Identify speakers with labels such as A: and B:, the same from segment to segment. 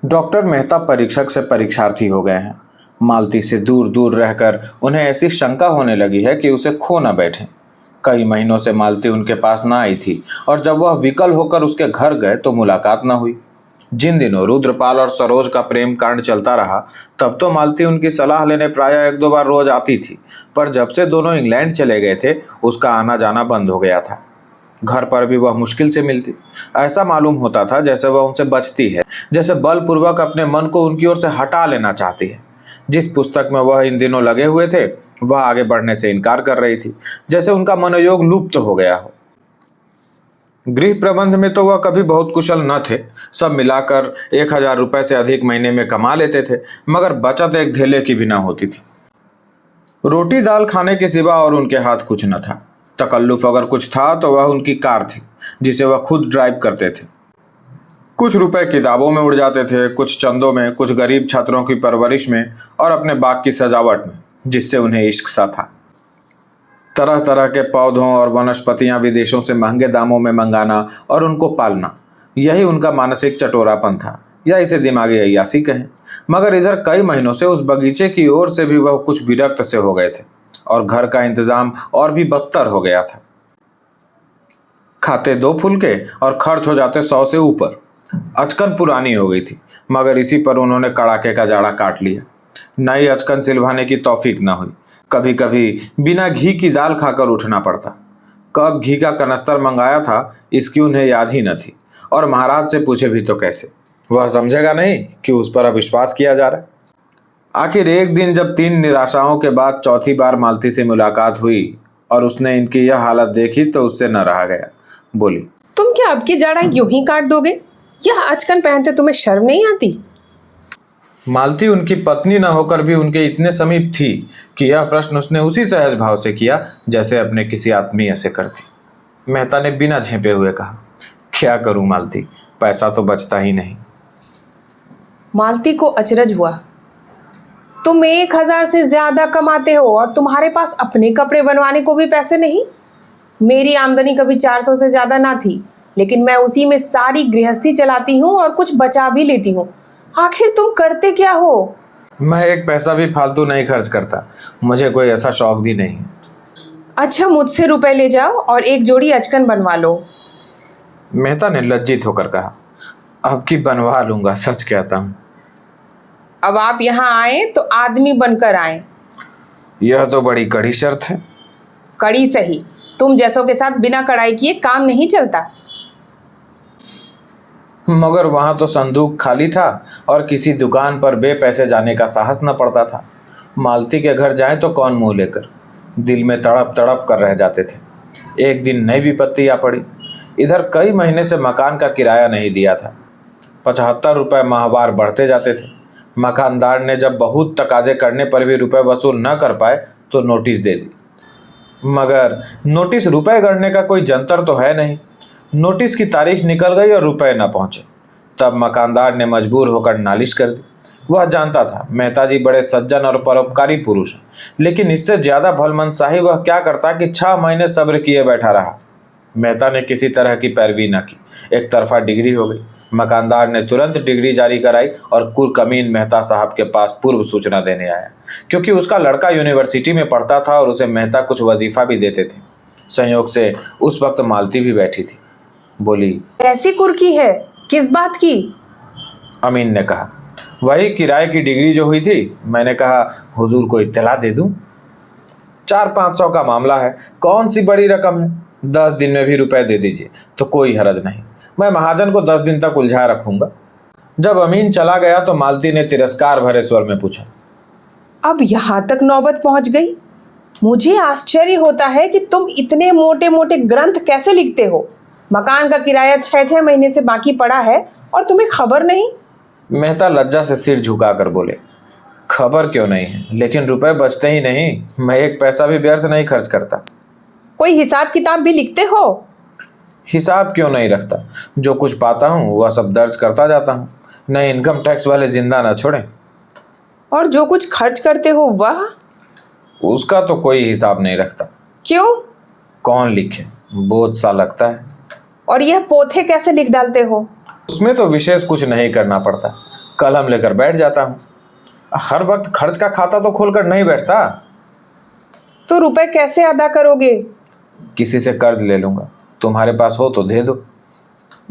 A: Doctor Mehta परीक्षक से परीक्षार्थी हो गए हैं। मालती से दूर दूर रहकर उन्हें ऐसी शंका होने लगी है कि उसे खो न बैठे। कई महीनों से मालती उनके पास ना आई थी और जब वह विकल होकर उसके घर गए तो मुलाकात न हुई। जिन दिनों रुद्रपाल और सरोज का प्रेम कांड चलता रहा तब तो मालती उनकी सलाह लेने प्रायः एक दो बार रोज आती थी, पर जब से दोनों इंग्लैंड चले गए थे उसका आना जाना बंद हो गया था। घर पर भी वह मुश्किल से मिलती। ऐसा मालूम होता था जैसे वह उनसे बचती है, जैसे बलपूर्वक अपने मन को उनकी ओर से हटा लेना चाहती है। जिस पुस्तक में वह इन दिनों लगे हुए थे वह आगे बढ़ने से इनकार कर रही थी, जैसे उनका मनोयोग लुप्त हो गया हो। गृह प्रबंध में तो वह कभी बहुत कुशल न थे। सब मिलाकर 1,000 रुपए से अधिक महीने में कमा लेते थे, मगर बचत एक धेले की भी न होती थी। रोटी दाल खाने के सिवा और उनके हाथ कुछ न था। तकल्लुफ अगर कुछ था तो वह उनकी कार थी, जिसे वह खुद ड्राइव करते थे। कुछ रुपए किताबों में उड़ जाते थे, कुछ चंदों में, कुछ गरीब छात्रों की परवरिश में और अपने बाग की सजावट में, जिससे उन्हें इश्क सा था। तरह तरह के पौधों और वनस्पतियां विदेशों से महंगे दामों में मंगाना और उनको पालना, यही उनका मानसिक चटोरापन था, या इसे दिमागी अय्यासी कहें। मगर इधर कई महीनों से उस बगीचे की ओर से भी वह कुछ विरक्त से हो गए थे और घर का इंतजाम और भी बदतर हो गया था। खाते 2 फुलके और खर्च हो जाते 100 से ऊपर। अचकन पुरानी हो गई थी, मगर इसी पर उन्होंने कड़ाके का जाड़ा काट लिया। नई अचकन सिलवाने की तौफीक न हुई। कभी कभी बिना घी की दाल खाकर उठना पड़ता। कब घी का कनस्तर मंगाया था इसकी उन्हें याद ही न थी, और महाराज से पूछे भी तो कैसे। वह समझेगा नहीं कि उस पर अविश्वास किया जा रहा है। आखिर एक दिन जब 3 निराशाओं के बाद चौथी बार मालती से मुलाकात हुई और उसने इनकी यह हालत देखी तो उससे न रहा गया। बोली,
B: तुम क्या अब की जाड़ा यूं ही काट दोगे? यह आजकल पहनते तुम्हें शर्म नहीं आती?
A: मालती उनकी पत्नी न होकर भी उनके इतने समीप थी कि यह प्रश्न उसने उसी सहज भाव से किया जैसे अपने किसी आत्मीय से करती। मेहता ने बिना झेपे हुए कहा, क्या करूं मालती, पैसा तो बचता ही नहीं।
B: मालती को अचरज हुआ। तुम 1,000 से ज्यादा कमाते हो और तुम्हारे पास अपने कपड़े बनवाने को भी पैसे नहीं। मेरी आमदनी कभी 400 से ज्यादा ना थी, लेकिन मैं उसी में सारी गृहस्थी चलाती हूँ और कुछ बचा भी लेती हूँ। आखिर तुम करते क्या हो?
A: मैं एक पैसा भी फालतू नहीं खर्च करता, मुझे कोई ऐसा शौक भी नहीं।
B: अच्छा, मुझसे रुपए ले जाओ और एक जोड़ी अचकन बनवा लो।
A: मेहता ने लज्जित होकर कहा, अब की बनवा लूंगा, सच कहता हूँ।
B: अब आप यहाँ आए तो आदमी बनकर आए।
A: यह तो बड़ी कड़ी शर्त है।
B: कड़ी सही, तुम जैसों के साथ बिना कड़ाई किए काम नहीं चलता।
A: मगर वहां तो संदूक खाली था और किसी दुकान पर बेपैसे जाने का साहस न पड़ता था। मालती के घर जाएं तो कौन मुंह लेकर। दिल में तड़प तड़प कर रह जाते थे। एक दिन नई विपत्ति आ पड़ी। इधर कई महीने से मकान का किराया नहीं दिया था। 75 रुपये माहवार बढ़ते जाते थे। मकानदार ने जब बहुत तकाजे करने पर भी रुपए वसूल न कर पाए तो नोटिस दे दी। मगर नोटिस रुपए गढ़ने का कोई जंतर तो है नहीं। नोटिस की तारीख निकल गई और रुपए न पहुंचे। तब मकानदार ने मजबूर होकर नालिश कर दी। वह जानता था मेहता जी बड़े सज्जन और परोपकारी पुरुष हैं, लेकिन इससे ज्यादा भलमनसाही वह क्या करता कि 6 महीने सब्र किए बैठा रहा। मेहता ने किसी तरह की पैरवी न की। एक तरफा डिग्री हो गई। मकानदार ने तुरंत डिग्री जारी कराई और कुरकमीन मेहता साहब के पास पूर्व सूचना देने आया, क्योंकि उसका लड़का यूनिवर्सिटी में पढ़ता था और उसे मेहता कुछ वजीफा भी देते थे। संयोग से उस वक्त मालती भी बैठी थी। बोली,
B: ऐसी कुर्की है, किस बात की?
A: अमीन ने कहा, वही किराए की डिग्री जो हुई थी। मैंने कहा हुजूर को इत्तला दे दूं। 400-500 का मामला है, कौन सी बड़ी रकम है। 10 दिन में भी रुपए दे दीजिए तो कोई हरज नहीं। मैं महाजन को 10 दिन तक उलझा रखूंगा। जब अमीन चला गया तो मालती ने तिरस्कार भरे स्वर में पूछा,
B: अब यहाँ तक नौबत पहुँच गई? मुझे आश्चर्य होता है कि तुम इतने मोटे मोटे ग्रंथ कैसे लिखते हो। मकान का किराया 6-6 महीने से बाकी पड़ा है और तुम्हें खबर नहीं?
A: मेहता लज्जा से सिर झुकाकर बोले, खबर क्यों नहीं है, लेकिन रुपए बचते ही नहीं। मैं एक पैसा भी व्यर्थ नहीं खर्च करता।
B: कोई हिसाब किताब भी लिखते हो?
A: हिसाब क्यों नहीं रखता, जो कुछ पाता हूँ वह सब दर्ज करता जाता हूँ। न इनकम टैक्स वाले जिंदा न छोड़ें।
B: और जो कुछ खर्च करते हो वह?
A: उसका तो कोई हिसाब नहीं रखता।
B: क्यों?
A: कौन लिखे, बोझ सा लगता है।
B: और यह पोथे कैसे लिख डालते हो?
A: उसमें तो विशेष कुछ नहीं करना पड़ता। कलम लेकर बैठ जाता हूँ। हर वक्त खर्च का खाता तो खोलकर नहीं बैठता।
B: तो रुपए कैसे अदा करोगे?
A: किसी से कर्ज ले लूंगा, तुम्हारे पास हो तो दे दो।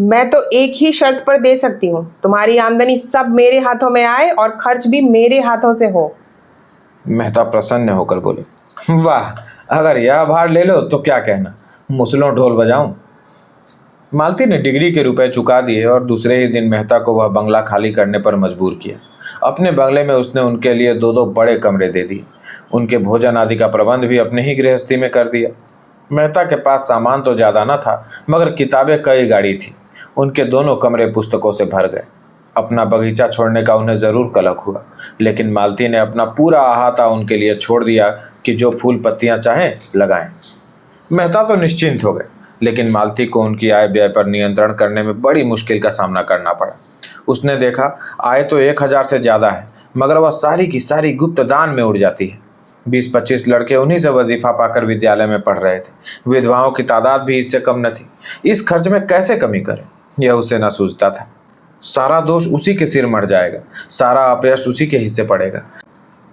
B: मैं तो एक ही शर्त पर दे सकती हूँ, तुम्हारी आमदनी सब मेरे हाथों में आए और खर्च भी मेरे हाथों से हो।
A: मेहता प्रसन्न होकर बोले, वाह, अगर यह भार ले लो तो क्या कहना, मुसलों ढोल बजाऊं। मालती ने डिग्री के रुपए चुका दिए और दूसरे ही दिन मेहता को वह बंगला खाली करने पर मजबूर किया। अपने बंगले में उसने उनके लिए दो दो बड़े कमरे दे दिए। उनके भोजन आदि का प्रबंध भी अपने ही गृहस्थी में कर दिया। मेहता के पास सामान तो ज़्यादा न था, मगर किताबें कई गाड़ी थी। उनके दोनों कमरे पुस्तकों से भर गए। अपना बगीचा छोड़ने का उन्हें ज़रूर कलक हुआ, लेकिन मालती ने अपना पूरा अहाता उनके लिए छोड़ दिया कि जो फूल पत्तियां चाहें लगाएं। मेहता तो निश्चिंत हो गए, लेकिन मालती को उनकी आय व्यय पर नियंत्रण करने में बड़ी मुश्किल का सामना करना पड़ा। उसने देखा आय तो 1000 से ज़्यादा है, मगर वह सारी की सारी गुप्त दान में उड़ जाती है। 20-25 लड़के उन्हीं से वजीफा पाकर विद्यालय में पढ़ रहे थे। विधवाओं की तादाद भी इससे कम न थी। इस खर्च में कैसे कमी करें, यह उसे न सूझता था। सारा दोष उसी के सिर मर जाएगा, सारा अपयश उसी के हिस्से पड़ेगा।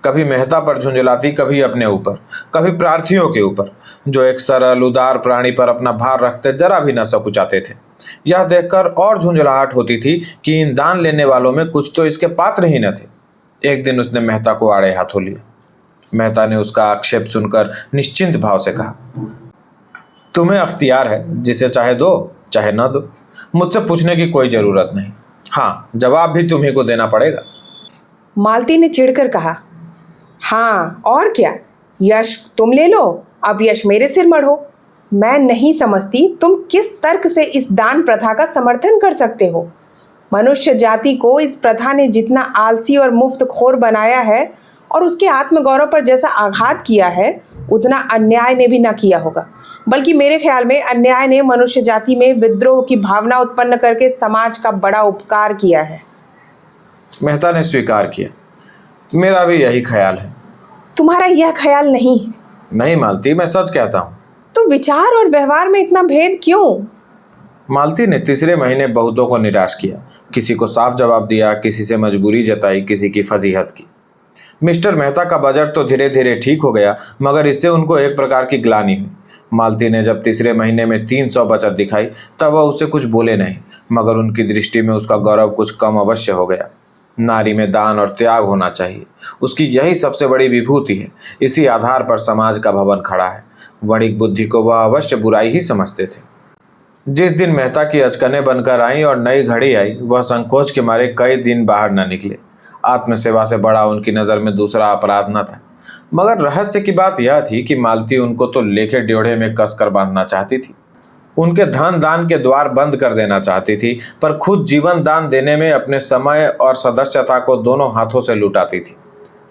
A: कभी मेहता पर झुंझलाती, कभी अपने ऊपर, कभी प्रार्थियों के ऊपर, जो एक सरल उदार प्राणी पर अपना भार रखते जरा भी न सकुचाते थे। यह देखकर और झुंझलाहट होती थी कि इन दान लेने वालों में कुछ तो इसके पात्र ही न थे। एक दिन उसने मेहता को आड़े हाथों लिया। मेहता ने उसका आक्षेप सुनकर निश्चिंत भाव से कहा, तुम्हें अख्तियार है, जिसे चाहे दो चाहे न दो, मुझसे पूछने की कोई जरूरत नहीं। हाँ, जवाब भी तुम्ही को देना पड़ेगा।
B: मालती ने चिढ़कर कहा, हाँ और क्या, यश तुम ले लो, अब यश मेरे सिर मढ़ो। मैं नहीं समझती तुम किस तर्क से इस दान प्रथा का समर्थन कर सकते हो। मनुष्य जाति को इस प्रथा ने जितना आलसी और मुफ्तखोर बनाया है और उसके आत्मगौरव पर जैसा आघात किया है, उतना अन्याय ने भी ना किया होगा। बल्कि मेरे ख्याल में अन्याय ने मनुष्य जाति में विद्रोह की भावना उत्पन्न करके समाज का बड़ा उपकार किया है।
A: मेहता ने स्वीकार किया, मेरा भी यही ख्याल है।
B: तुम्हारा यह ख्याल नहीं है?
A: नहीं मालती, मैं सच कहता हूँ।
B: तो विचार और व्यवहार में इतना भेद क्यों?
A: मालती ने तीसरे महीने बहुतों को निराश किया। किसी को साफ जवाब दिया, किसी से मजबूरी जताई, किसी की फजीहत की। मिस्टर मेहता का बजट तो धीरे धीरे ठीक हो गया, मगर इससे उनको एक प्रकार की ग्लानि हुई। मालती ने जब तीसरे महीने में 300 बचत दिखाई, तब वह उससे कुछ बोले नहीं, मगर उनकी दृष्टि में उसका गौरव कुछ कम अवश्य हो गया। नारी में दान और त्याग होना चाहिए, उसकी यही सबसे बड़ी विभूति है। इसी आधार पर समाज का भवन खड़ा है। वणिक बुद्धि को वह अवश्य बुराई ही समझते थे। जिस दिन मेहता की अचकनें बनकर आईं और नई घड़ी आई, वह संकोच के मारे कई दिन बाहर न निकले। आत्मसेवा से बड़ा उनकी नज़र में दूसरा अपराध न था। मगर रहस्य की बात यह थी कि मालती उनको तो लेखे ड्योढ़े में कसकर बांधना चाहती थी। उनके धन दान के द्वार बंद कर देना चाहती थी, पर खुद जीवन दान देने में अपने समय और सदस्यता को दोनों हाथों से लुटाती थी।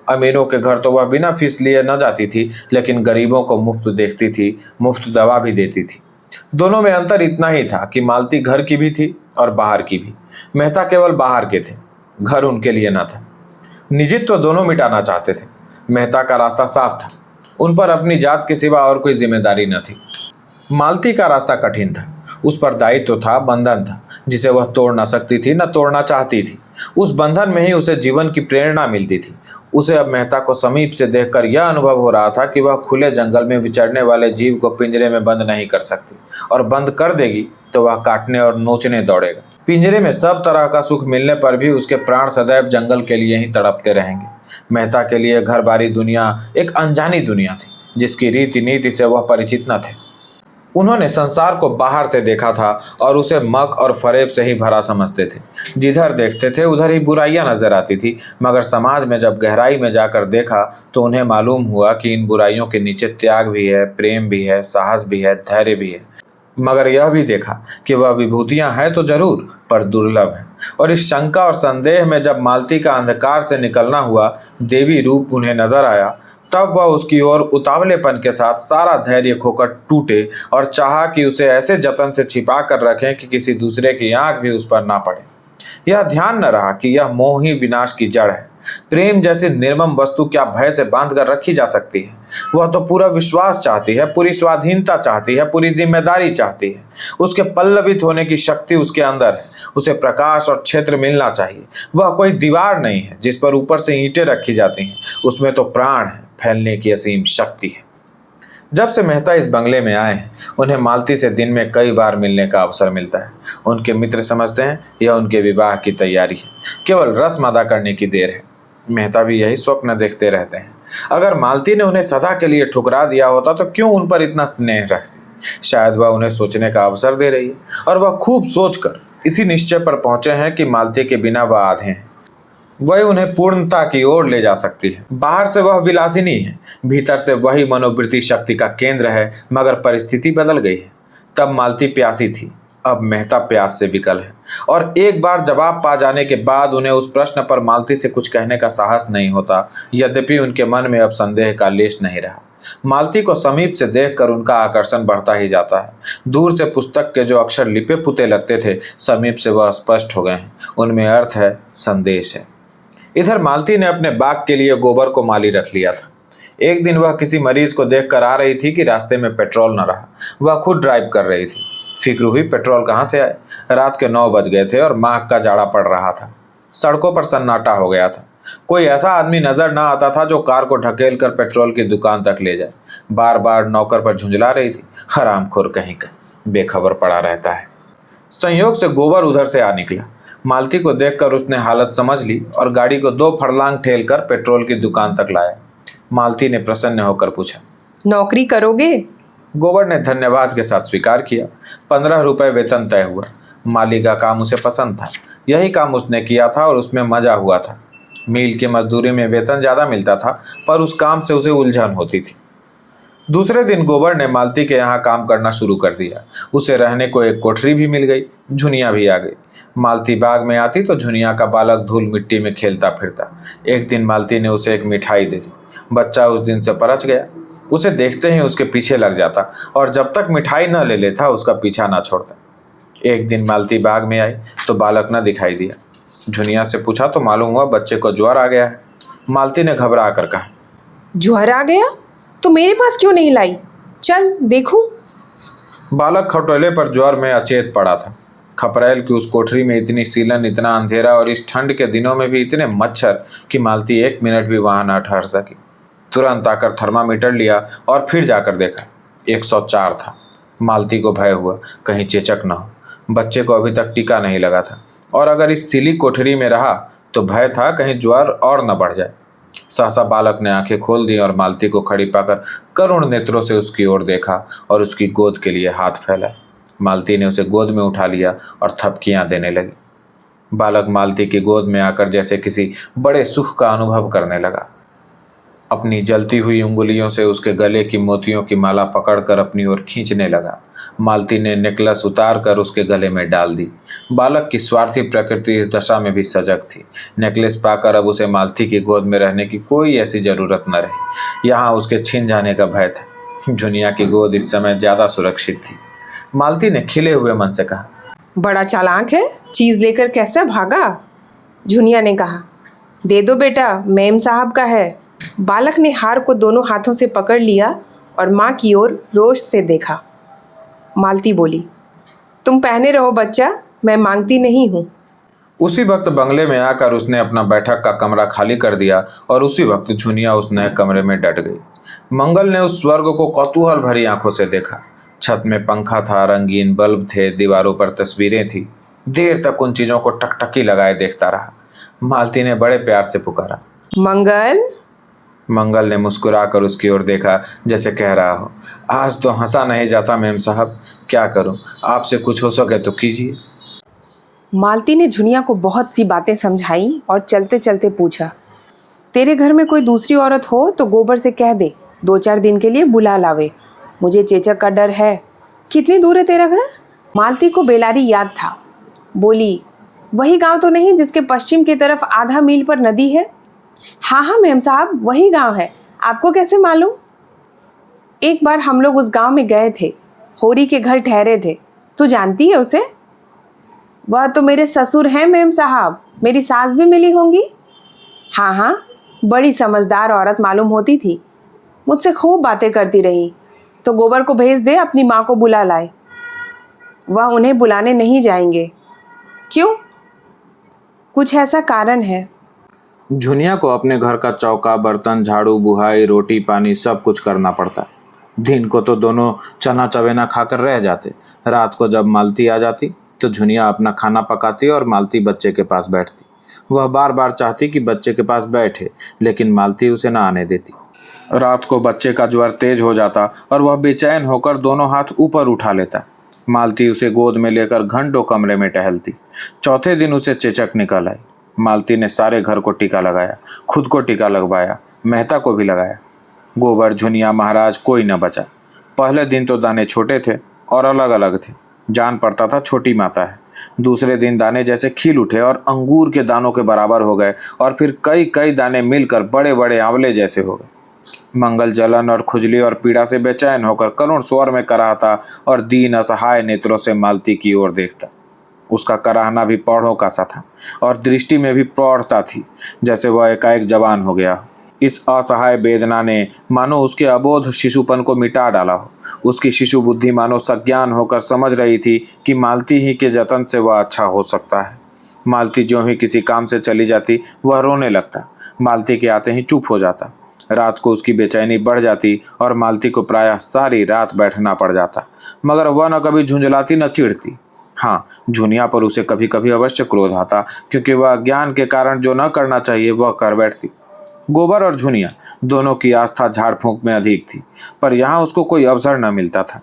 A: अमीरों के घर तो वह बिना फीस लिए न जाती थी, लेकिन गरीबों को मुफ्त देखती थी, मुफ्त दवा भी देती थी। दोनों में अंतर इतना ही था कि मालती घर की भी थी और बाहर की भी। मेहता केवल बाहर के थे, घर उनके लिए न था। निजित्व दोनों मिटाना चाहते थे। मेहता का रास्ता साफ था, उन पर अपनी जात के सिवा और कोई जिम्मेदारी न थी। मालती का रास्ता कठिन था, उस पर दायित्व था, बंधन था, जिसे वह तोड़ ना सकती थी, न तोड़ना चाहती थी। उस बंधन में ही उसे जीवन की प्रेरणा मिलती थी। उसे अब मेहता को समीप से देखकर यह अनुभव हो रहा था कि वह खुले जंगल में विचरने वाले जीव को पिंजरे में बंद नहीं कर सकती, और बंद कर देगी तो वह काटने और नोचने दौड़ेगा। पिंजरे में सब तरह का सुख मिलने पर भी उसके प्राण सदैव जंगल के लिए ही तड़पते रहेंगे। मेहता के लिए घर बारी दुनिया एक अनजानी दुनिया थी, जिसकी रीति नीति से वह परिचित न थे। उन्होंने संसार को बाहर से देखा था और उसे मक और फरेब से ही भरा समझते थे। जिधर देखते थे उधर ही बुराइयां नजर आती थी, मगर समाज में जब गहराई में जाकर देखा तो उन्हें मालूम हुआ कि इन बुराइयों के नीचे त्याग भी है, प्रेम भी है, साहस भी है, धैर्य भी है। मगर यह भी देखा कि वह विभूतियां हैं तो जरूर, पर दुर्लभ हैं। और इस शंका और संदेह में जब मालती का अंधकार से निकलना हुआ, देवी रूप उन्हें नजर आया, तब वह उसकी ओर उतावलेपन के साथ सारा धैर्य खोकर टूटे और चाहा कि उसे ऐसे जतन से छिपा कर रखें कि किसी दूसरे की आंख भी उस पर ना पड़े। यह ध्यान न रहा कि यह मोह ही विनाश की जड़ है। प्रेम जैसी निर्मम वस्तु क्या भय से बांध कर रखी जा सकती है? वह तो पूरा विश्वास चाहती है, पूरी स्वाधीनता चाहती है, पूरी जिम्मेदारी चाहती है। उसके पल्लवित होने की शक्ति उसके अंदर है। उसे प्रकाश और क्षेत्र मिलना चाहिए। वह कोई दीवार नहीं है जिस पर ऊपर से ईंटें रखी जाती हैं। उसमें तो प्राण है, फैलने की असीम शक्ति है। जब से मेहता इस बंगले में आए हैं, उन्हें मालती से दिन में कई बार मिलने का अवसर मिलता है। उनके मित्र समझते हैं यह उनके विवाह की तैयारी है, केवल रस्म अदा करने की देर है। मेहता भी यही स्वप्न देखते रहते हैं। अगर मालती ने उन्हें सदा के लिए ठुकरा दिया होता तो क्यों उन पर इतना स्नेह रखती? शायद वह उन्हें सोचने का अवसर दे रही है, और वह खूब सोचकर इसी निश्चय पर पहुंचे हैं कि मालती के बिना वह आधे हैं। वही उन्हें पूर्णता की ओर ले जा सकती है। बाहर से वह विलासिनी है, भीतर से वही मनोवृत्ति शक्ति का केंद्र है। मगर परिस्थिति बदल गई है। तब मालती प्यासी थी, अब मेहता प्यास से विकल है। और एक बार जवाब पा जाने के बाद उन्हें उस प्रश्न पर मालती से कुछ कहने का साहस नहीं होता। यद्यपि उनके मन में अब संदेह का लेश नहीं रहा। मालती को समीप से देखकर उनका आकर्षण बढ़ता ही जाता है। दूर से पुस्तक के जो अक्षर लिपे पुते लगते थे, समीप से वह स्पष्ट हो गए हैं। उनमें अर्थ है, संदेश है। इधर मालती ने अपने बाग के लिए गोबर को माली रख लिया था। एक दिन वह किसी मरीज को देखकर आ रही थी कि रास्ते में पेट्रोल न रहा। वह खुद ड्राइव कर रही थी। फिक्र हुई पेट्रोल कहाँ से आए। रात के 9 बज गए थे और माघ का जाड़ा पड़ रहा था। सड़कों पर सन्नाटा हो गया था। कोई ऐसा आदमी नजर न आता था जो कार को ढकेल कर पेट्रोल की दुकान तक ले जाए। बार बार नौकर पर झुंझला रही थी, हरामखोर कहीं का, बेखबर पड़ा रहता है। संयोग से गोबर उधर से आ निकला। मालती को देखकर उसने हालत समझ ली और गाड़ी को 2 फर्लांग ठेलकर पेट्रोल की दुकान तक लाया। मालती ने प्रसन्न होकर पूछा,
B: नौकरी करोगे?
A: गोबर ने धन्यवाद के साथ स्वीकार किया। 15 रुपए वेतन तय हुआ। माली का काम उसे पसंद था। यही काम उसने किया था और उसमें मजा हुआ था। मील की मजदूरी में वेतन ज्यादा मिलता था, पर उस काम से उसे उलझन होती थी। दूसरे दिन गोबर ने मालती के यहाँ काम करना शुरू कर दिया। उसे रहने को एक कोठरी भी मिल गई। झुनिया भी आ गई। मालती बाग में आती तो झुनिया का बालक धूल मिट्टी में खेलता फिरता। एक दिन मालती ने उसे एक मिठाई दे दी। बच्चा उस दिन से परच गया। उसे देखते ही उसके पीछे लग जाता और जब तक मिठाई न ले लेता उसका पीछा न छोड़ता। एक दिन मालती बाग में आई तो बालक न दिखाई दिया। झुनिया से पूछा तो मालूम हुआ बच्चे को ज्वर आ गया है। मालती ने घबरा कर कहा,
B: ज्वर आ गया तो मेरे पास क्यों नहीं लाई? चल देखूं।
A: बालक खटोले पर ज्वर में अचेत पड़ा था। खपरेल की उस कोठरी में इतनी सीलन, इतना अंधेरा और इस ठंड के दिनों में भी इतने मच्छर कि मालती 1 मिनट भी वहां न ठहर सकी। तुरंत आकर थर्मामीटर लिया और फिर जाकर देखा, 104 था। मालती को भय हुआ कहीं चेचक न हो। बच्चे को अभी तक टीका नहीं लगा था और अगर इस सिली कोठरी में रहा तो भय था कहीं ज्वर और न बढ़ जाए। सहसा बालक ने आंखें खोल दी और मालती को खड़ी पाकर करुण नेत्रों से उसकी ओर देखा और उसकी गोद के लिए हाथ फैलाए। मालती ने उसे गोद में उठा लिया और थपकियां देने लगी। बालक मालती की गोद में आकर जैसे किसी बड़े सुख का अनुभव करने लगा। अपनी जलती हुई उंगलियों से उसके गले की मोतियों की माला पकड़कर अपनी ओर खींचने लगा। मालती ने नेकलेस उतार कर उसके गले में डाल दी। बालक की स्वार्थी प्रकृति इस दशा में भी सजग थी। नेकलेस पाकर अब उसे मालती की गोद में रहने की कोई ऐसी जरूरत न रही। यहाँ उसके छिन जाने का भय था। झुनिया की गोद इस समय ज्यादा सुरक्षित थी। मालती ने खिले हुए मन से कहा,
B: बड़ा चालाक है, चीज लेकर कैसे भागा? झुनिया ने कहा, दे दो बेटा, मेम साहब का है। बालक ने हार को दोनों हाथों से पकड़ लिया और माँ की ओर रोष से देखा। मालती बोली, तुम पहने रहो बच्चा, मैं मांगती नहीं हूँ।
A: उसी वक्त बंगले में आकर उसने अपना बैठक का कमरा खाली कर दिया और उसी वक्त झुनिया उस नए कमरे में डट गई। मंगल ने उस स्वर्ग को कौतूहल भरी आंखों से देखा। छत में पंखा था, रंगीन बल्ब थे, दीवारों पर तस्वीरें थी। देर तक उन चीजों को टकटकी लगाए देखता रहा। मालती ने बड़े प्यार से पुकारा,
B: मंगल।
A: मंगल ने मुस्कुराकर उसकी ओर देखा जैसे कह रहा हो, आज तो हंसा नहीं जाता मेम साहब, क्या करूं, आपसे कुछ हो सके तो कीजिए।
B: मालती ने झुनिया को बहुत सी बातें समझाई और चलते चलते पूछा, तेरे घर में कोई दूसरी औरत हो तो गोबर से कह दे 2-4 दिन के लिए बुला लावे, मुझे चेचक का डर है। कितनी दूर है तेरा घर? मालती को बेलारी याद था। बोली, वही गांव तो नहीं जिसके पश्चिम की तरफ आधा मील पर नदी है? हाँ हाँ मेम साहब, वही गांव है। आपको कैसे मालूम? एक बार हम लोग उस गांव में गए थे, होरी के घर ठहरे थे। तू जानती है उसे? वह तो मेरे ससुर हैं मेम साहब, मेरी सास भी मिली होंगी। हाँ हाँ, बड़ी समझदार औरत मालूम होती थी। मुझसे खूब बातें करती रही। तो गोबर को भेज दे, अपनी माँ को बुला लाए। वह उन्हें बुलाने नहीं जाएंगे। क्यों? कुछ ऐसा कारण है।
A: झुनिया को अपने घर का चौका, बर्तन, झाड़ू, बुहाई, रोटी पानी सब कुछ करना पड़ता। दिन को तो दोनों चना चबेना खाकर रह जाते। रात को जब मालती आ जाती तो झुनिया अपना खाना पकाती और मालती बच्चे के पास बैठती। वह बार बार चाहती कि बच्चे के पास बैठे, लेकिन मालती उसे ना आने देती। रात को बच्चे का ज्वर तेज हो जाता और वह बेचैन होकर दोनों हाथ ऊपर उठा लेता। मालती उसे गोद में लेकर घंटों कमरे में टहलती। चौथे दिन उसे चेचक निकल आई। मालती ने सारे घर को टीका लगाया, खुद को टीका लगवाया, मेहता को भी लगाया। गोबर, झुनिया, महाराज कोई न बचा। पहले दिन तो दाने छोटे थे और अलग अलग थे, जान पड़ता था छोटी माता है। दूसरे दिन दाने जैसे खिल उठे और अंगूर के दानों के बराबर हो गए, और फिर कई कई दाने मिलकर बड़े बड़े आंवले जैसे हो गए। मंगल जलन और खुजली और पीड़ा से बेचैन होकर करुण स्वर में कराहता और दीन असहाय नेत्रों से मालती की ओर देखता। उसका कराहना भी प्रौढ़ों का सा था और दृष्टि में भी प्रौढ़ता थी, जैसे वह एकाएक जवान हो गया। इस असहाय वेदना ने मानो उसके अबोध शिशुपन को मिटा डाला हो। उसकी शिशु बुद्धि मानो सज्ञान होकर समझ रही थी कि मालती ही के जतन से वह अच्छा हो सकता है। मालती ज्यों ही किसी काम से चली जाती वह रोने लगता। मालती के आते ही चुप हो जाता। रात को उसकी बेचैनी बढ़ जाती और मालती को प्रायः सारी रात बैठना पड़ जाता, मगर वह न कभी झुंझलाती न चिढ़ती। हाँ, झुनिया पर उसे कभी कभी अवश्य क्रोध आता, क्योंकि वह अज्ञान के कारण जो न करना चाहिए वह कर बैठती। गोबर और झुनिया दोनों की आस्था झाड़ फूंक में अधिक थी, पर यहाँ उसको कोई अवसर न मिलता था।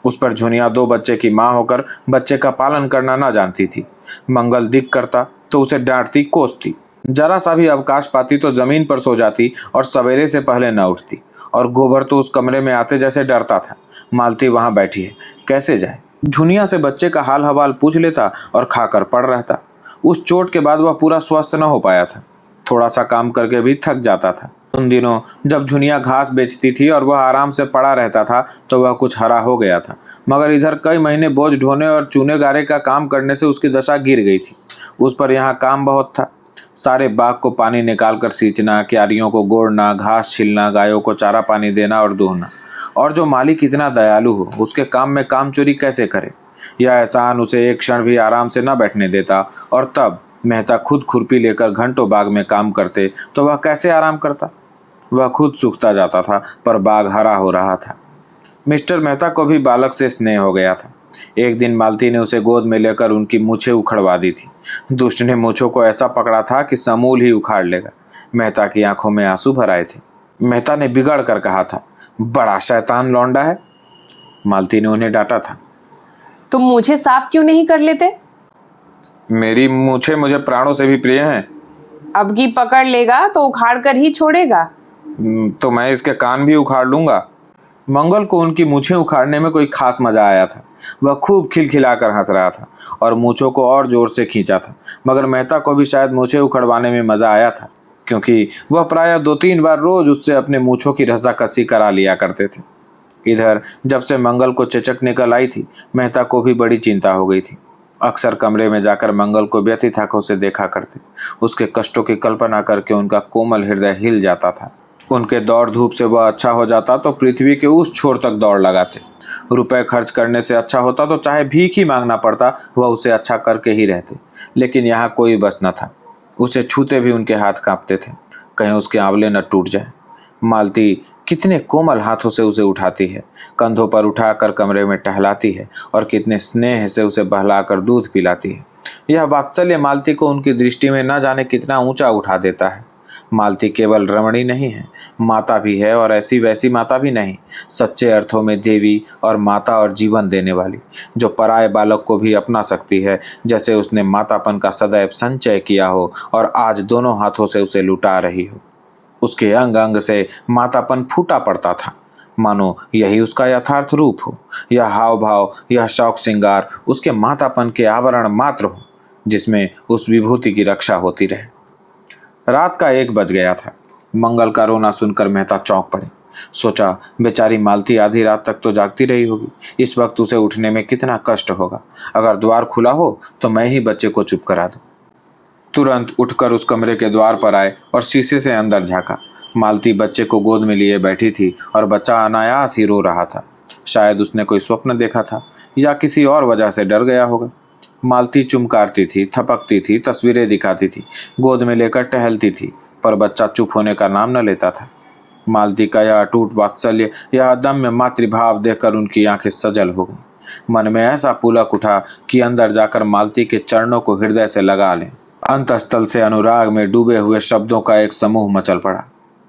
A: उस पर झुनिया 2 बच्चे की माँ होकर बच्चे का पालन करना न जानती थी। मंगल दिक करता तो उसे डांटती, कोसती। जरा सा भी अवकाश पाती तो जमीन पर सो जाती और सवेरे से पहले न उठती। और गोबर तो उस कमरे में आते जैसे डरता था। मालती वहां बैठी है, कैसे जाए? झुनिया से बच्चे का हाल हवाल पूछ लेता और खाकर पड़ रहता। उस चोट के बाद वह पूरा स्वस्थ न हो पाया था। थोड़ा सा काम करके भी थक जाता था। उन दिनों जब झुनिया घास बेचती थी और वह आराम से पड़ा रहता था तो वह कुछ हरा हो गया था, मगर इधर कई महीने बोझ ढोने और चूने गारे का काम करने से उसकी दशा गिर गई थी। उस पर यहाँ काम बहुत था। सारे बाग को पानी निकालकर सींचना, क्यारियों को गोड़ना, घास छीलना, गायों को चारा पानी देना और दूहना। और जो मालिक इतना दयालु हो, उसके काम में काम चोरी कैसे करे? यह एहसान उसे एक क्षण भी आराम से न बैठने देता। और तब मेहता खुद खुरपी लेकर घंटों बाग में काम करते तो वह कैसे आराम करता? वह खुद सूखता जाता था, पर बाग हरा हो रहा था। मिस्टर मेहता को भी बालक से स्नेह हो गया था। एक दिन मालती ने उसे गोद में लेकर उनकी मूछें उखड़वा दी थी। दुष्ट ने मूछों को ऐसा पकड़ा था कि समूल ही उखाड़ लेगा। मेहता की आंखों में आंसू भर आए थे। मेहता ने बिगड़ कर कहा था, बड़ा शैतान लौंडा है। मालती ने उन्हें डांटा था,
B: तुम मुझे साफ क्यों नहीं कर लेते?
A: मेरी मूछें मुझे प्राणों से भी प्रिय हैं।
B: अब की पकड़ लेगा तो उखाड़ कर ही छोड़ेगा।
A: तो मैं इसके कान भी उखाड़ लूंगा। मंगल को उनकी मूछें उखाड़ने में कोई खास मजा आया था। वह खूब खिलखिलाकर हंस रहा था और मूछों को और जोर से खींचा था। मगर मेहता को भी शायद मूछें उखड़वाने में मजा आया था, क्योंकि वह प्रायः 2-3 बार रोज उससे अपने मूछों की रस्साकसी करा लिया करते थे। इधर जब से मंगल को चेचक निकल आई थी, मेहता को भी बड़ी चिंता हो गई थी। अक्सर कमरे में जाकर मंगल को व्यथित आंखों से देखा करते। उसके कष्टों की कल्पना करके उनका कोमल हृदय हिल जाता था। उनके दौड़ धूप से वह अच्छा हो जाता तो पृथ्वी के उस छोर तक दौड़ लगाते। रुपए खर्च करने से अच्छा होता तो चाहे भीख ही मांगना पड़ता, वह उसे अच्छा करके ही रहते। लेकिन यहाँ कोई बस न था। उसे छूते भी उनके हाथ कांपते थे, कहीं उसके आंवले न टूट जाए। मालती कितने कोमल हाथों से उसे उठाती है, कंधों पर उठाकर कमरे में टहलाती है और कितने स्नेह से उसे बहलाकर दूध पिलाती है। यह वात्सल्य मालती को उनकी दृष्टि में न जाने कितना ऊंचा उठा देता है। मालती केवल रमणी नहीं है, माता भी है, और ऐसी वैसी माता भी नहीं, सच्चे अर्थों में देवी और माता और जीवन देने वाली, जो पराये बालक को भी अपना सकती है, जैसे उसने मातापन का सदैव संचय किया हो और आज दोनों हाथों से उसे लुटा रही हो। उसके अंग अंग से मातापन फूटा पड़ता था, मानो यही उसका यथार्थ रूप हो। यह हाव भाव, यह शौक श्रृंगार उसके मातापन के आवरण मात्र हो, जिसमें उस विभूति की रक्षा होती रहे। रात का 1 बज गया था। मंगल का रोना सुनकर मेहता चौंक पड़े। सोचा, बेचारी मालती आधी रात तक तो जागती रही होगी। इस वक्त उसे उठने में कितना कष्ट होगा। अगर द्वार खुला हो तो मैं ही बच्चे को चुप करा दूं। तुरंत उठकर उस कमरे के द्वार पर आए और शीशे से अंदर झांका। मालती बच्चे को गोद में लिए बैठी थी और बच्चा अनायास ही रो रहा था। शायद उसने कोई स्वप्न देखा था या किसी और वजह से डर गया होगा। मालती चुमकारती थी, थपकती थी, तस्वीरें दिखाती थी, गोद में लेकर टहलती थी, पर बच्चा चुप होने का नाम न लेता था। मालती का यह अटूट वात्सल्य, यह अदम्य मातृभाव देखकर उनकी आंखें सजल हो गईं। मन में ऐसा पुलक उठा कि अंदर जाकर मालती के चरणों को हृदय से लगा लें। अंतस्थल से अनुराग में डूबे हुए शब्दों का एक समूह मचल पड़ा।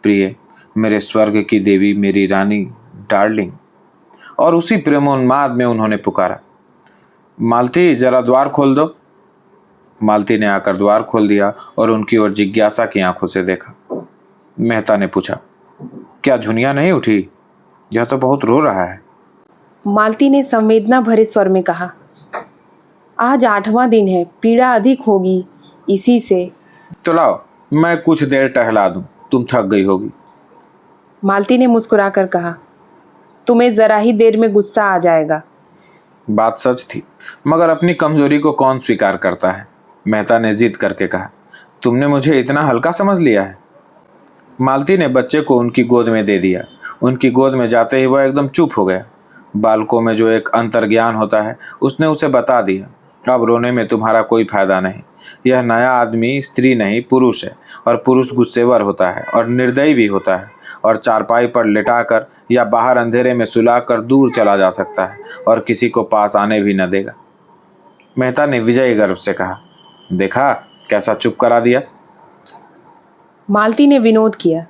A: प्रिय, मेरे स्वर्ग की देवी, मेरी रानी, डार्लिंग। और उसी प्रेमोन्माद में उन्होंने पुकारा, मालती जरा द्वार खोल दो। मालती ने आकर द्वार खोल दिया और उनकी ओर जिज्ञासा की आंखों से देखा। मेहता ने पूछा, क्या झुनिया नहीं उठी? यह तो बहुत रो रहा है।
B: मालती ने संवेदना भरे स्वर में कहा, आज 8वां दिन है, पीड़ा अधिक होगी इसी से।
A: तो लाओ, मैं कुछ देर टहला दूं, तुम थक गई होगी।
B: मालती ने मुस्कुराकर कहा, तुम्हें जरा ही देर में गुस्सा आ जाएगा।
A: बात सच थी, मगर अपनी कमजोरी को कौन स्वीकार करता है। मेहता ने जिद करके कहा, तुमने मुझे इतना हल्का समझ लिया है। मालती ने बच्चे को उनकी गोद में दे दिया। उनकी गोद में जाते ही वह एकदम चुप हो गया। बालकों में जो एक अंतर्ज्ञान होता है उसने उसे बता दिया, अब रोने में तुम्हारा कोई फायदा नहीं। यह नया आदमी स्त्री नहीं पुरुष है, और पुरुष गुस्सेवर होता है और निर्दयी भी होता है, और चारपाई पर लिटाकर या बाहर अंधेरे में सुलाकर दूर चला जा सकता है और किसी को पास आने भी न देगा। मेहता ने विजयी गर्व से कहा, देखा कैसा चुप करा दिया।
B: मालती ने विनोद किया,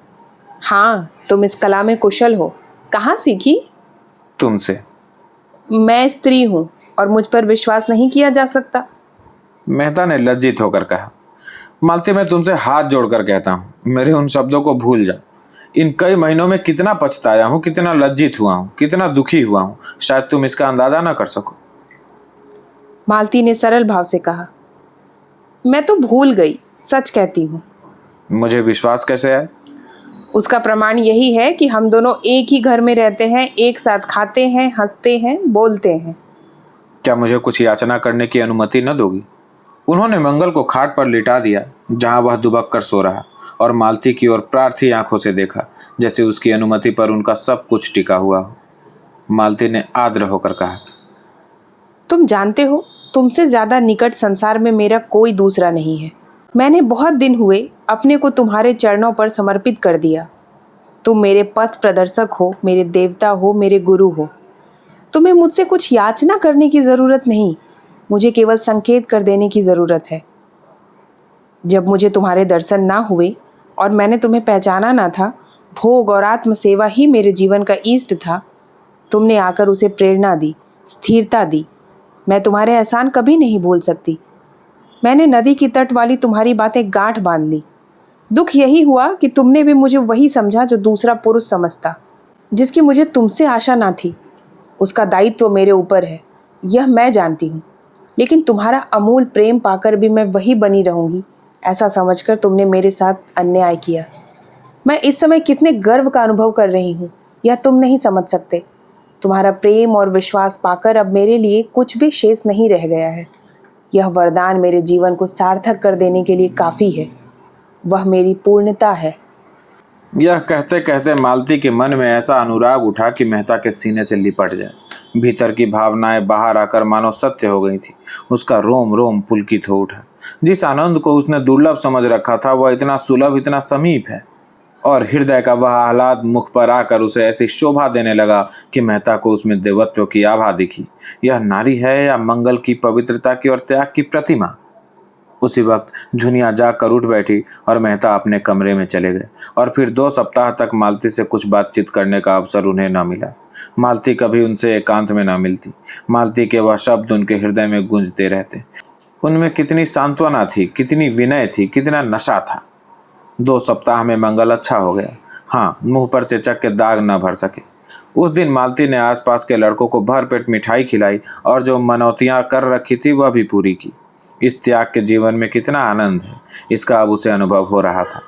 B: हाँ तुम इस कला में कुशल हो, कहाँ सीखी?
A: तुमसे।
B: मैं स्त्री हूँ और मुझ पर विश्वास नहीं किया जा सकता।
A: मेहता ने लज्जित होकर कहा, मालती मैं तुमसे हाथ जोड़कर कहता हूँ, मेरे उन शब्दों को भूल जाओ। इन कई महीनों में कितना पछताया हूँ, कितना लज्जित हुआ हूँ, कितना दुखी हुआ हूँ, शायद तुम इसका अंदाजा न कर सको।
B: मालती ने सरल भाव से कहा, मैं तो भूल गई, सच कहती हूँ।
A: मुझे विश्वास कैसे है?
B: उसका प्रमाण यही है कि हम दोनों एक ही घर में रहते हैं, एक साथ खाते हैं, हंसते हैं, बोलते हैं।
A: क्या मुझे कुछ याचना करने की अनुमति न दोगी? उन्होंने मंगल को खाट पर लिटा दिया जहां वह दुबक कर सो रहा, और मालती की ओर प्रार्थी आंखों से देखा, जैसे उसकी अनुमति पर उनका सब कुछ टिका हुआ हो। मालती ने आर्द्र होकर कहा,
B: तुम जानते हो, तुमसे ज्यादा निकट संसार में मेरा कोई दूसरा नहीं है। मैंने बहुत दिन हुए अपने को तुम्हारे चरणों पर समर्पित कर दिया। तुम मेरे पथ प्रदर्शक हो, मेरे देवता हो, मेरे गुरु हो। तुम्हें मुझसे कुछ याचना करने की ज़रूरत नहीं, मुझे केवल संकेत कर देने की ज़रूरत है। जब मुझे तुम्हारे दर्शन ना हुए और मैंने तुम्हें पहचाना ना था, भोग और आत्म सेवा ही मेरे जीवन का इष्ट था, तुमने आकर उसे प्रेरणा दी, स्थिरता दी। मैं तुम्हारे एहसान कभी नहीं भूल सकती। मैंने नदी की तट वाली तुम्हारी बातें गांठ बांध ली। दुख यही हुआ कि तुमने भी मुझे वही समझा जो दूसरा पुरुष समझता, जिसकी मुझे तुमसे आशा ना थी। उसका दायित्व मेरे ऊपर है, यह मैं जानती हूँ, लेकिन तुम्हारा अमूल प्रेम पाकर भी मैं वही बनी रहूँगी, ऐसा समझकर तुमने मेरे साथ अन्याय किया। मैं इस समय कितने गर्व का अनुभव कर रही हूँ, यह तुम नहीं समझ सकते। तुम्हारा प्रेम और विश्वास पाकर अब मेरे लिए कुछ भी शेष नहीं रह गया है। यह वरदान मेरे जीवन को सार्थक कर देने के लिए काफ़ी है। वह मेरी पूर्णता है।
A: यह कहते कहते मालती के मन में ऐसा अनुराग उठा कि मेहता के सीने से लिपट जाए। भीतर की भावनाएं बाहर आकर मानो सत्य हो गई थी। उसका रोम रोम पुलकित हो उठा। जिस आनंद को उसने दुर्लभ समझ रखा था वह इतना सुलभ, इतना समीप है, और हृदय का वह आह्लाद मुख पर आकर उसे ऐसी शोभा देने लगा कि मेहता को उसमें देवत्व की आभा दिखी। यह नारी है या मंगल की पवित्रता की और त्याग की प्रतिमा? उसी वक्त झुनिया जाकर उठ बैठी और मेहता अपने कमरे में चले गए, और फिर 2 सप्ताह तक मालती से कुछ बातचीत करने का अवसर उन्हें न मिला। मालती कभी उनसे एकांत में न मिलती। मालती के वह शब्द उनके हृदय में गूंजते रहते। उनमें कितनी सांत्वना थी, कितनी विनय थी, कितना नशा था। 2 सप्ताह में मंगल अच्छा हो गया। हाँ, मुंह पर चेचक के दाग न भर सके। उस दिन मालती ने आसपास के लड़कों को भरपेट मिठाई खिलाई और जो मनौतियाँ कर रखी थी वह भी पूरी की। इस त्याग के जीवन में कितना आनंद है, इसका अब उसे अनुभव हो रहा था।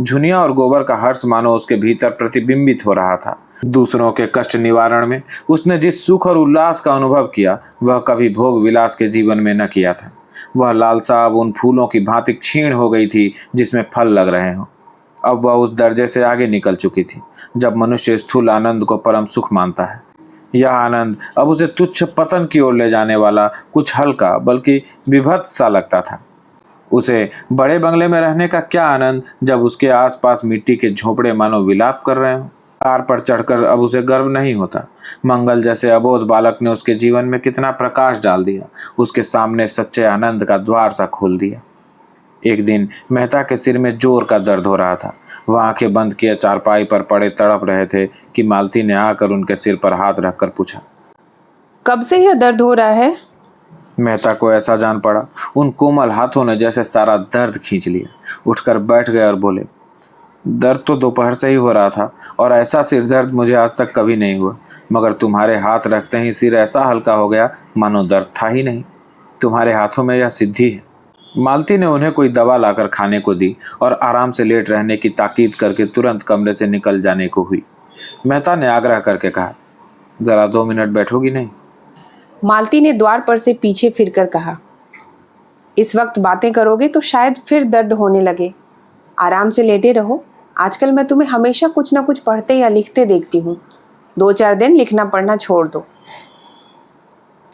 A: झुनिया और गोबर का हर्ष मानो उसके भीतर प्रतिबिंबित हो रहा था। दूसरों के कष्ट निवारण में उसने जिस सुख और उल्लास का अनुभव किया वह कभी भोग विलास के जीवन में न किया था। वह लालसा अब उन फूलों की भांति क्षीण हो गई थी जिसमें फल लग रहे हों। अब वह उस दर्जे से आगे निकल चुकी थी जब मनुष्य स्थूल आनंद को परम सुख मानता है। यह आनंद अब उसे तुच्छ पतन की ओर ले जाने वाला कुछ हल्का बल्कि विभत्स सा लगता था। उसे बड़े बंगले में रहने का क्या आनंद जब उसके आसपास मिट्टी के झोंपड़े मानो विलाप कर रहे हों। कार पर चढ़कर अब उसे गर्व नहीं होता। मंगल जैसे अबोध बालक ने उसके जीवन में कितना प्रकाश डाल दिया, उसके सामने सच्चे आनंद का द्वार सा खोल दिया। एक दिन मेहता के सिर में जोर का दर्द हो रहा था। वह आंखें बंद किए चारपाई पर पड़े तड़प रहे थे कि मालती ने आकर उनके सिर पर हाथ रखकर पूछा,
B: कब से यह दर्द हो रहा है?
A: मेहता को ऐसा जान पड़ा उन कोमल हाथों ने जैसे सारा दर्द खींच लिया। उठकर बैठ गए और बोले, दर्द तो दोपहर से ही हो रहा था और ऐसा सिर दर्द मुझे आज तक कभी नहीं हुआ, मगर तुम्हारे हाथ रखते ही सिर ऐसा हल्का हो गया मानो दर्द था ही नहीं। तुम्हारे हाथों में यह सिद्धि है। मालती ने उन्हें कोई दवा लाकर खाने को दी और आराम से लेट रहने की ताकीद करके तुरंत कमरे से निकल जाने को हुई। मेहता ने आग्रह करके कहा, जरा 2 मिनट बैठोगी नहीं?
B: मालती ने द्वार पर से पीछे फिरकर कहा, इस वक्त बातें करोगे तो शायद फिर दर्द होने लगे। आराम से लेटे रहो। आजकल मैं तुम्हें हमेशा कुछ न कुछ पढ़ते या लिखते देखती हूँ। 2-4 दिन लिखना पढ़ना छोड़ दो।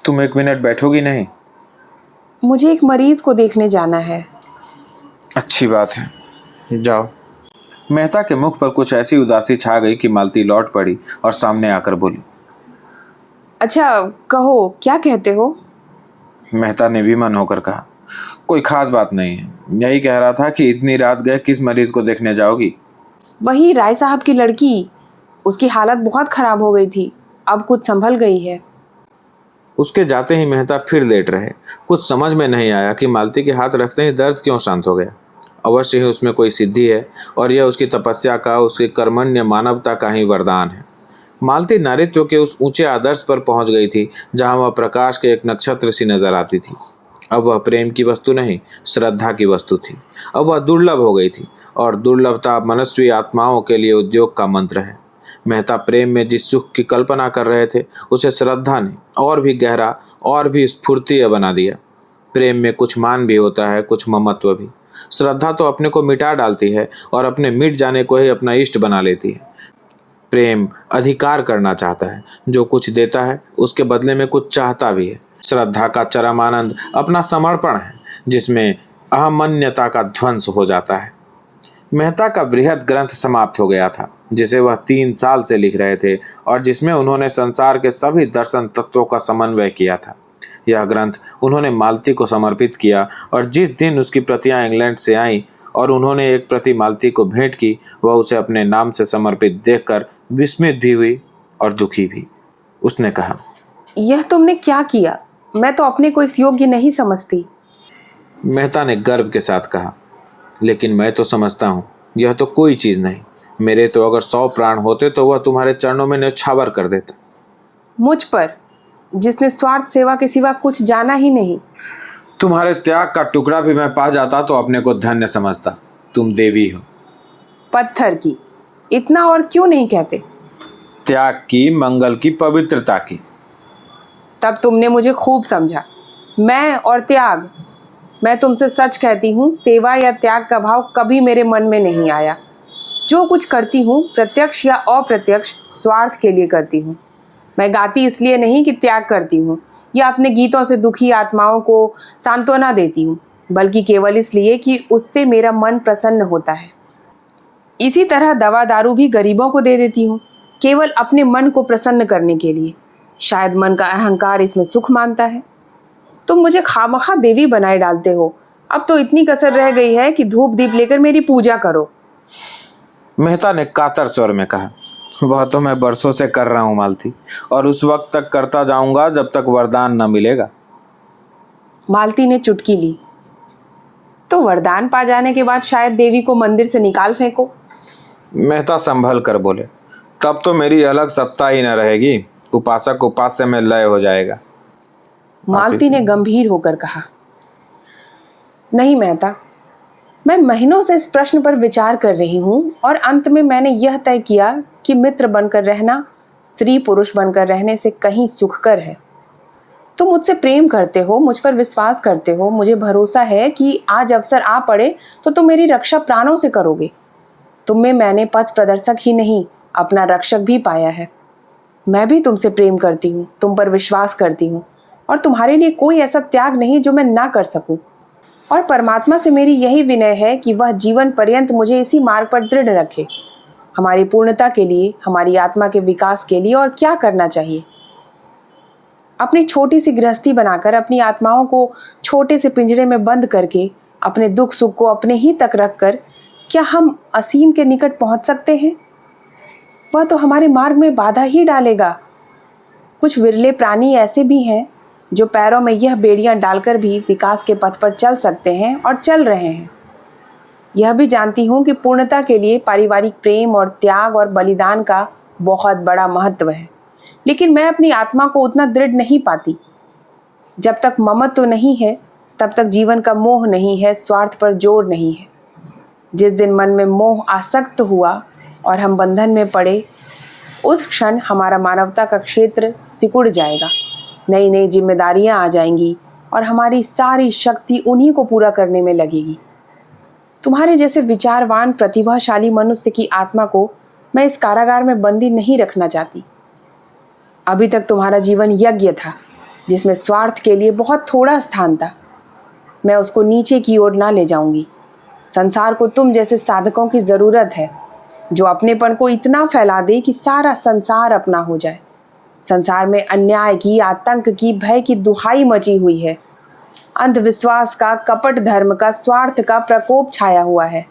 A: तुम 1 मिनट बैठोगी नहीं?
B: मुझे एक मरीज को देखने जाना है।
A: अच्छी बात है, जाओ। मेहता के मुख पर कुछ ऐसी उदासी छा गई कि मालती लौट पड़ी और सामने आकर बोली,
B: अच्छा कहो, क्या कहते हो?
A: मेहता ने विमन होकर कहा, कोई खास बात नहीं है, यही कह रहा था कि इतनी रात गए किस मरीज को देखने जाओगी?
B: वही राय साहब की लड़की। उसकी हालत बहुत खराब हो गई थी, अब कुछ संभल गई है।
A: उसके जाते ही मेहता फिर लेट रहे। कुछ समझ में नहीं आया कि मालती के हाथ रखते ही दर्द क्यों शांत हो गया। अवश्य ही उसमें कोई सिद्धि है और यह उसकी तपस्या का, उसके कर्मण्य मानवता का ही वरदान है। मालती नारीत्व के उस ऊंचे आदर्श पर पहुंच गई थी जहां वह प्रकाश के एक नक्षत्र सी नजर आती थी। अब वह प्रेम की वस्तु नहीं, श्रद्धा की वस्तु थी। अब वह दुर्लभ हो गई थी और दुर्लभता मनस्वी आत्माओं के लिए उद्योग का मंत्र है। मेहता प्रेम में जिस सुख की कल्पना कर रहे थे उसे श्रद्धा ने और भी गहरा और भी स्फूर्तीय बना दिया। प्रेम में कुछ मान भी होता है, कुछ ममत्व भी। श्रद्धा तो अपने को मिटा डालती है और अपने मिट जाने को ही अपना इष्ट बना लेती है। प्रेम अधिकार करना चाहता है, जो कुछ देता है उसके बदले में कुछ चाहता भी है। श्रद्धा का चरम आनंद अपना समर्पण है, जिसमें अहमन्यता का ध्वंस हो जाता है। मेहता का बृहद ग्रंथ समाप्त हो गया था, जिसे वह 3 साल से लिख रहे थे और जिसमें उन्होंने संसार के सभी दर्शन तत्वों का समन्वय किया था। यह ग्रंथ उन्होंने मालती को समर्पित किया और जिस दिन उसकी प्रतियां इंग्लैंड से आईं और उन्होंने एक प्रति मालती को भेंट की, वह उसे अपने नाम से समर्पित देखकर विस्मित भी हुई और दुखी भी। उसने कहा,
B: यह तुमने क्या किया? मैं तो अपने को इस योग्य नहीं समझती।
A: मेहता ने गर्व के साथ कहा, लेकिन मैं तो समझता हूँ यह तो कोई चीज़ नहीं। मेरे तो अगर 100 प्राण होते तो वह तुम्हारे चरणों में न्यौछावर कर देता।
B: मुझ पर, जिसने स्वार्थ सेवा के सिवा कुछ जाना ही नहीं।
A: तुम्हारे त्याग का टुकड़ा भी मैं पा जाता तो अपने को धन्य समझता। तुम देवी हो।
B: पत्थर की। इतना और क्यों नहीं कहते?
A: त्याग की, मंगल की, पवित्रता की।
B: तब तुमने मुझे खूब समझा। मैं और त्याग। मैं तुमसे सच कहती हूँ, सेवा या त्याग का भाव कभी मेरे मन में नहीं आया। जो कुछ करती हूँ प्रत्यक्ष या अप्रत्यक्ष स्वार्थ के लिए करती हूँ। मैं गाती इसलिए नहीं कि त्याग करती हूँ या अपने गीतों से दुखी आत्माओं को सांत्वना देती हूँ, बल्कि केवल इसलिए कि उससे मेरा मन प्रसन्न होता है। इसी तरह दवा दारू भी गरीबों को दे देती हूँ, केवल अपने मन को प्रसन्न करने के लिए। शायद मन का अहंकार इसमें सुख मानता है। तुम मुझे खामखा देवी बनाए डालते हो। अब तो इतनी कसर रह गई है कि धूप दीप लेकर मेरी पूजा करो।
A: मेहता ने कातर स्वर में कहा, वह तो मैं बरसों से कर रहा हूँ मालती, और उस वक्त तक करता जाऊंगा जब तक वरदान न मिलेगा।
B: मालती ने चुटकी ली। तो वरदान पा जाने के बाद शायद देवी को मंदिर से निकाल फेंको।
A: मेहता संभल कर बोले, तब तो मेरी अलग सत्ता ही न रहेगी। उपासक उपास्य में लय हो जाएगा।
B: मालती ने गंभीर होकर कहा, नहीं मेहता, मैं महीनों से इस प्रश्न पर विचार कर रही हूँ और अंत में मैंने यह तय किया कि मित्र बनकर रहना स्त्री पुरुष बनकर रहने से कहीं सुखकर है। तुम मुझसे प्रेम करते हो, मुझ पर विश्वास करते हो, मुझे भरोसा है कि आज अवसर आ पड़े तो तुम मेरी रक्षा प्राणों से करोगे। तुम में मैंने पथ प्रदर्शक ही नहीं, अपना रक्षक भी पाया है। मैं भी तुमसे प्रेम करती हूँ, तुम पर विश्वास करती हूँ, और तुम्हारे लिए कोई ऐसा त्याग नहीं जो मैं ना कर सकूं। और परमात्मा से मेरी यही विनय है कि वह जीवन पर्यंत मुझे इसी मार्ग पर दृढ़ रखे। हमारी पूर्णता के लिए, हमारी आत्मा के विकास के लिए और क्या करना चाहिए? अपनी छोटी सी गृहस्थी बनाकर, अपनी आत्माओं को छोटे से पिंजरे में बंद करके, अपने दुख सुख को अपने ही तक रखकर क्या हम असीम के निकट पहुंच सकते हैं? वह तो हमारे मार्ग में बाधा ही डालेगा। कुछ विरले प्राणी ऐसे भी हैं जो पैरों में यह बेड़ियां डालकर भी विकास के पथ पर चल सकते हैं और चल रहे हैं। यह भी जानती हूँ कि पूर्णता के लिए पारिवारिक प्रेम और त्याग और बलिदान का बहुत बड़ा महत्व है, लेकिन मैं अपनी आत्मा को उतना दृढ़ नहीं पाती। जब तक ममत्व तो नहीं है, तब तक जीवन का मोह नहीं है, स्वार्थ पर जोर नहीं है। जिस दिन मन में मोह आसक्त हुआ और हम बंधन में पड़े, उस क्षण हमारा मानवता का क्षेत्र सिकुड़ जाएगा। नई नई जिम्मेदारियां आ जाएंगी और हमारी सारी शक्ति उन्हीं को पूरा करने में लगेगी। तुम्हारे जैसे विचारवान, प्रतिभाशाली मनुष्य की आत्मा को मैं इस कारागार में बंदी नहीं रखना चाहती। अभी तक तुम्हारा जीवन यज्ञ था, जिसमें स्वार्थ के लिए बहुत थोड़ा स्थान था। मैं उसको नीचे की ओर ना ले जाऊंगी। संसार को तुम जैसे साधकों की ज़रूरत है, जो अपनेपन को इतना फैला दे कि सारा संसार अपना हो जाए। संसार में अन्याय की, आतंक की, भय की दुहाई मची हुई है। अंधविश्वास का, कपट धर्म का, स्वार्थ का प्रकोप छाया हुआ है।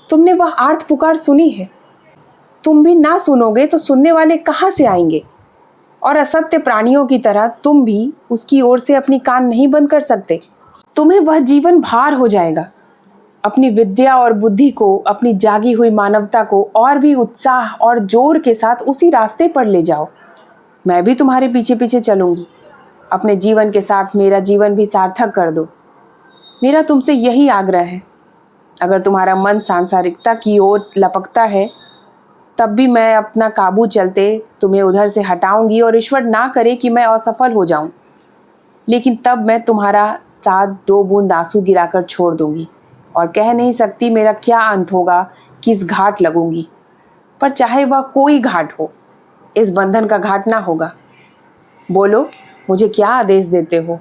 B: तुमने वह आर्त पुकार सुनी है। तुम भी ना सुनोगे तो सुनने वाले कहाँ से आएंगे? और असत्य प्राणियों की तरह तुम भी उसकी ओर से अपनी कान नहीं बंद कर सकते। तुम्हें वह जीवन भार हो जाएगा। अपनी विद्या और बुद्धि को, अपनी जागी हुई मानवता को और भी उत्साह और जोर के साथ उसी रास्ते पर ले जाओ। मैं भी तुम्हारे पीछे पीछे चलूंगी। अपने जीवन के साथ मेरा जीवन भी सार्थक कर दो। मेरा तुमसे यही आग्रह है। अगर तुम्हारा मन सांसारिकता की ओर लपकता है, तब भी मैं अपना काबू चलते तुम्हें उधर से हटाऊंगी, और ईश्वर ना करे कि मैं असफल हो जाऊं, लेकिन तब मैं तुम्हारा साथ 2 बूंद आंसू गिराकर छोड़ दूंगी और कह नहीं सकती मेरा क्या अंत होगा, किस घाट लगूंगी। पर चाहे वह कोई घाट हो, इस बंधन का घाट ना होगा। बोलो, मुझे क्या आदेश देते हो?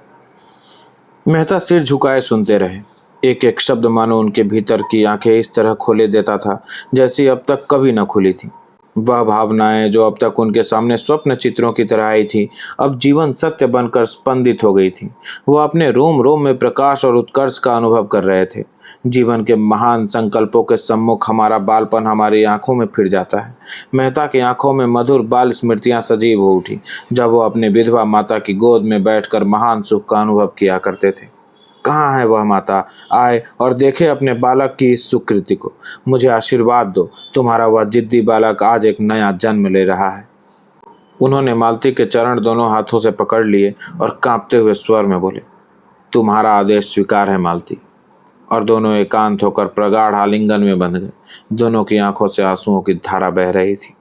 A: मेहता सिर झुकाए सुनते रहे। एक एक शब्द मानो उनके भीतर की आंखें इस तरह खोले देता था जैसी अब तक कभी न खुली थी। वह भावनाएं जो अब तक उनके सामने स्वप्न चित्रों की तरह आई थी, अब जीवन सत्य बनकर स्पंदित हो गई थी। वह अपने रोम रोम में प्रकाश और उत्कर्ष का अनुभव कर रहे थे। जीवन के महान संकल्पों के सम्मुख हमारा बालपन हमारी आंखों में फिर जाता है। मेहता की आंखों में मधुर बाल स्मृतियां सजीव हो उठी, जब वो अपने विधवा माता की गोद में बैठकर महान सुख का अनुभव किया करते थे। कहाँ है वह माता? आए और देखे अपने बालक की इस सुकृति को। मुझे आशीर्वाद दो, तुम्हारा वह जिद्दी बालक आज एक नया जन्म ले रहा है। उन्होंने मालती के चरण दोनों हाथों से पकड़ लिए और कांपते हुए स्वर में बोले, तुम्हारा आदेश स्वीकार है मालती। और दोनों एकांत होकर प्रगाढ़ आलिंगन में बंध गए। दोनों की आंखों से आंसुओं की धारा बह रही थी।